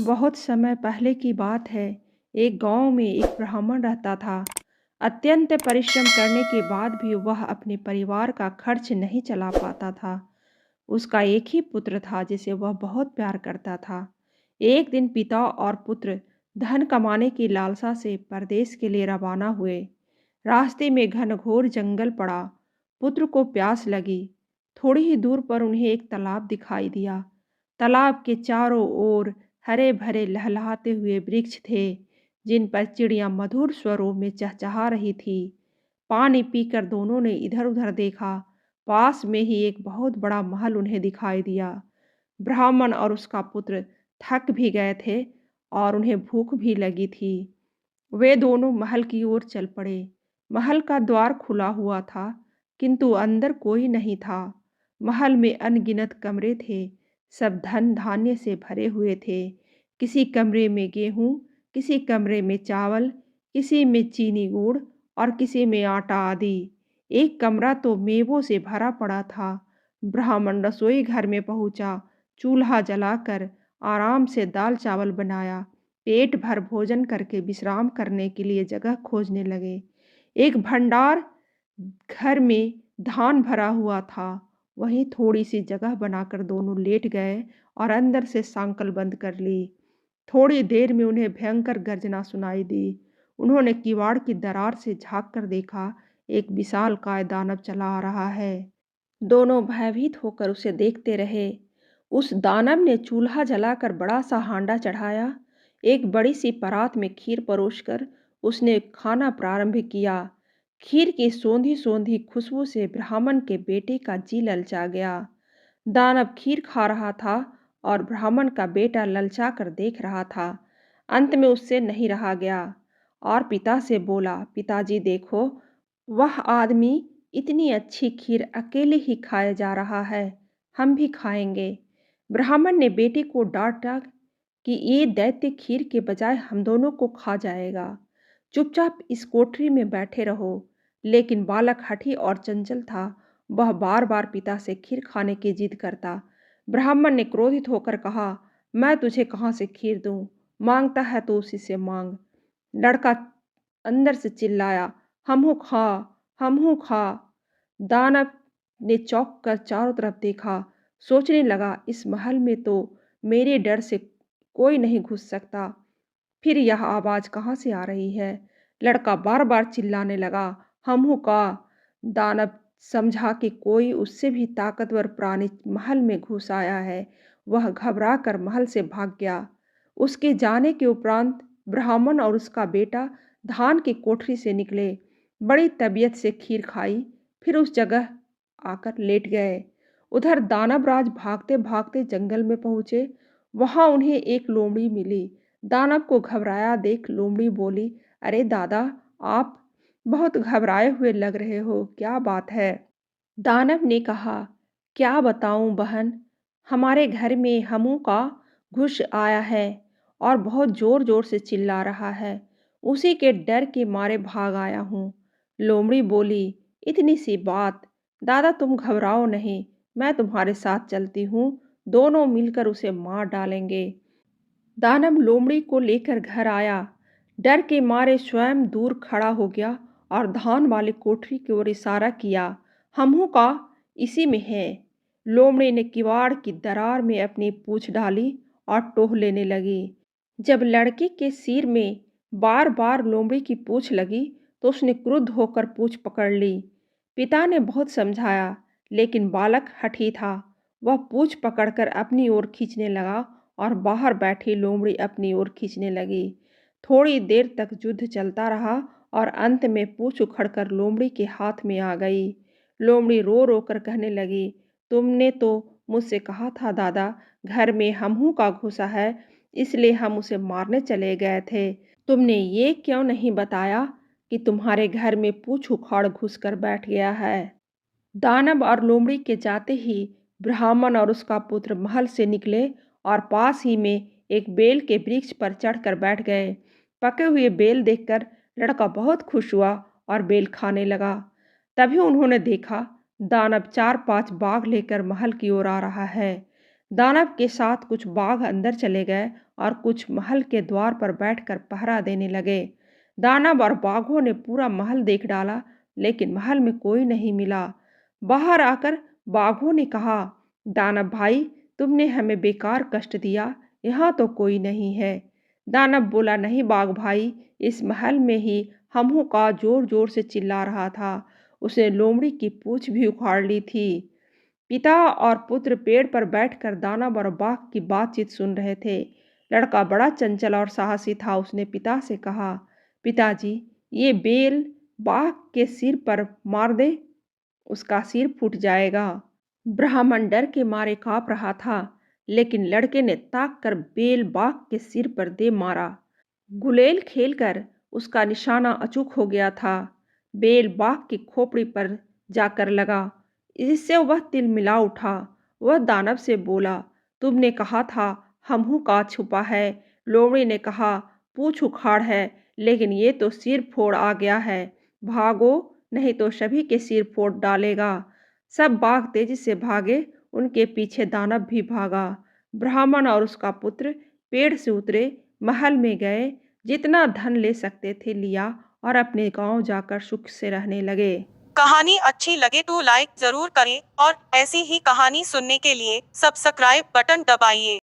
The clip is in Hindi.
बहुत समय पहले की बात है। एक गांव में एक ब्राह्मण रहता था। अत्यंत परिश्रम करने के बाद भी वह अपने परिवार का खर्च नहीं चला पाता था। उसका एक ही पुत्र था जिसे वह बहुत प्यार करता था। एक दिन पिता और पुत्र धन कमाने की लालसा से परदेश के लिए रवाना हुए। रास्ते में घनघोर जंगल पड़ा। पुत्र को प्यास लगी। थोड़ी ही दूर पर उन्हें एक तालाब दिखाई दिया। तालाब के चारों ओर हरे भरे लहलहाते हुए वृक्ष थे, जिन पर चिड़ियां मधुर स्वरों में चहचहा रही थी। पानी पीकर दोनों ने इधर उधर देखा। पास में ही एक बहुत बड़ा महल उन्हें दिखाई दिया। ब्राह्मण और उसका पुत्र थक भी गए थे और उन्हें भूख भी लगी थी। वे दोनों महल की ओर चल पड़े। महल का द्वार खुला हुआ था, किंतु अंदर कोई नहीं था। महल में अनगिनत कमरे थे, सब धन धान्य से भरे हुए थे। किसी कमरे में गेहूं, किसी कमरे में चावल, किसी में चीनी गुड़ और किसी में आटा आदि। एक कमरा तो मेवों से भरा पड़ा था। ब्राह्मण रसोई घर में पहुंचा। चूल्हा जलाकर आराम से दाल चावल बनाया। पेट भर भोजन करके विश्राम करने के लिए जगह खोजने लगे। एक भंडार घर में धान भरा हुआ था। वहीं थोड़ी सी जगह बनाकर दोनों लेट गए और अंदर से सांकल बंद कर ली। थोड़ी देर में उन्हें भयंकर गर्जना सुनाई दी। उन्होंने किवाड़ की दरार से झांक कर देखा, एक विशालकाय दानव चला आ रहा है। दोनों भयभीत होकर उसे देखते रहे। उस दानव ने चूल्हा जलाकर बड़ा सा हांडा चढ़ाया। एक बड़ी सी परात में खीर परोसकर उसने खाना प्रारंभ किया। खीर की सोंधी सोंधी खुशबू से ब्राह्मण के बेटे का जी ललचा गया। दानव खीर खा रहा था और ब्राह्मण का बेटा ललचा कर देख रहा था। अंत में उससे नहीं रहा गया और पिता से बोला, पिताजी देखो, वह आदमी इतनी अच्छी खीर अकेले ही खाया जा रहा है, हम भी खाएंगे। ब्राह्मण ने बेटे को डांटा कि ये दैत्य खीर के बजाय हम दोनों को खा जाएगा। चुपचाप इस कोठरी में बैठे रहो। लेकिन बालक हठी और चंचल था। वह बार बार पिता से खीर खाने की जिद करता। ब्राह्मण ने क्रोधित होकर कहा, मैं तुझे कहाँ से खीर दूं? मांगता है तो उसी से मांग। लड़का अंदर से चिल्लाया, हमहू खा, हमहू खा। दानव ने चौंक कर चारों तरफ देखा। सोचने लगा, इस महल में तो मेरे डर से कोई नहीं घुस सकता। फिर यह आवाज कहाँ से आ रही है? लड़का बार बार चिल्लाने लगा, हमहू का। दानव समझा कि कोई उससे भी ताकतवर प्राणी महल में घुस आया है। वह घबरा कर महल से भाग गया। उसके जाने के उपरांत ब्राह्मण और उसका बेटा धान की कोठरी से निकले। बड़ी तबीयत से खीर खाई, फिर उस जगह आकर लेट गए। उधर दानवराज भागते भागते जंगल में पहुंचे। वहां उन्हें एक लोमड़ी मिली। दानव को घबराया देख लोमड़ी बोली, अरे दादा, आप बहुत घबराए हुए लग रहे हो, क्या बात है? दानव ने कहा, क्या बताऊं बहन, हमारे घर में हमू का घुस आया है और बहुत जोर जोर से चिल्ला रहा है। उसी के डर के मारे भाग आया हूँ। लोमड़ी बोली, इतनी सी बात, दादा तुम घबराओ नहीं, मैं तुम्हारे साथ चलती हूँ, दोनों मिलकर उसे मार डालेंगे। दानव लोमड़ी को लेकर घर आया। डर के मारे स्वयं दूर खड़ा हो गया और धान वाली कोठरी की ओर इशारा किया, हमहू का इसी में है। लोमड़ी ने किवाड़ की दरार में अपनी पूंछ डाली और टोह लेने लगी। जब लड़के के सिर में बार बार लोमड़ी की पूंछ लगी तो उसने क्रुद्ध होकर पूंछ पकड़ ली। पिता ने बहुत समझाया, लेकिन बालक हठी था। वह पूंछ पकड़कर अपनी ओर खींचने लगा और बाहर बैठी लोमड़ी अपनी ओर खींचने लगी। थोड़ी देर तक युद्ध चलता रहा और अंत में पूंछ उखड़कर लोमड़ी के हाथ में आ गई। लोमड़ी रो रो कर कहने लगी, तुमने तो मुझसे कहा था दादा, घर में हमहू का घुसा है, इसलिए हम उसे मारने चले गए थे। तुमने ये क्यों नहीं बताया कि तुम्हारे घर में पूंछ उखाड़ घुस कर बैठ गया है? दानव और लोमड़ी के जाते ही ब्राह्मण और उसका पुत्र महल से निकले और पास ही में एक बेल के वृक्ष पर चढ़कर बैठ गए। पके हुए बेल देखकर लड़का बहुत खुश हुआ और बेल खाने लगा। तभी उन्होंने देखा दानव 4-5 बाघ लेकर महल की ओर आ रहा है। दानव के साथ कुछ बाघ अंदर चले गए और कुछ महल के द्वार पर बैठकर पहरा देने लगे। दानव और बाघों ने पूरा महल देख डाला, लेकिन महल में कोई नहीं मिला। बाहर आकर बाघों ने कहा, दानव भाई, तुमने हमें बेकार कष्ट दिया, यहाँ तो कोई नहीं है। दानव बोला, नहीं बाघ भाई, इस महल में ही हमहू का जोर जोर से चिल्ला रहा था। उसने लोमड़ी की पूंछ भी उखाड़ ली थी। पिता और पुत्र पेड़ पर बैठकर दानव और बाघ की बातचीत सुन रहे थे। लड़का बड़ा चंचल और साहसी था। उसने पिता से कहा, पिताजी, ये बेल बाघ के सिर पर मार दे, उसका सिर फूट जाएगा। ब्राह्मण डर के मारे कांप रहा था, लेकिन लड़के ने ताक कर बेल बाघ के सिर पर दे मारा। गुलेल खेलकर उसका निशाना अचूक हो गया था। बेल बाघ की खोपड़ी पर जाकर लगा, इससे वह तिलमिला उठा। वह दानव से बोला, तुमने कहा था हमहू का छुपा है। लोमड़ी ने कहा, पूंछ उखाड़ है, लेकिन ये तो सिर फोड़ आ गया है। भागो, नहीं तो सभी के सिर फोड़ डालेगा। सब बाघ तेजी से भागे, उनके पीछे दानव भी भागा। ब्राह्मण और उसका पुत्र पेड़ से उतरे, महल में गए, जितना धन ले सकते थे लिया और अपने गांव जाकर सुख से रहने लगे। कहानी अच्छी लगे तो लाइक जरूर करें और ऐसी ही कहानी सुनने के लिए सब्सक्राइब बटन दबाइए।